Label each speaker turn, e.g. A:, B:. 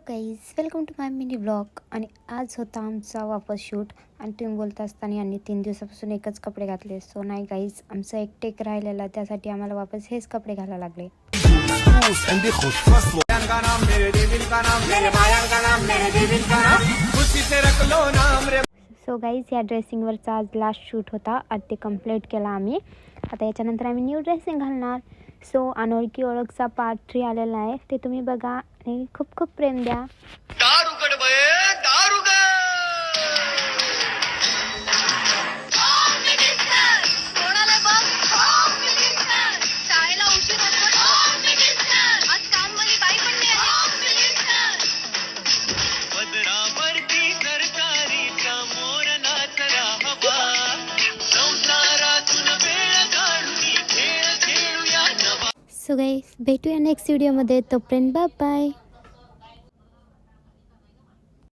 A: Guys welcome to my mini blog. आणि आज होता आमचा वापस शूट आणि तुम्ही बोलता असताना यांनी 3 दिवसापासून एकच कपडे घातले. सो नाही गाईज, आमचा एक टेक राहिलेला, त्यासाठी आम्हाला वापस हेच कपडे घालायला लागले. सो गाईज, या ड्रेसिंगवरचा आज लास्ट शूट होता. आज ते कंप्लीट केला आम्ही. आता याच्यानंतर आम्ही न्यू ड्रेसिंग घालणार. सो अनोळखी ओळखचा पार्ट 3 आलेला आहे, ते तुम्ही बघा आणि खूप खूप प्रेम द्या. सो गाईस, भेटूया नेक्स्ट व्हिडिओमध्ये. तोपर्यंत बाय बाय.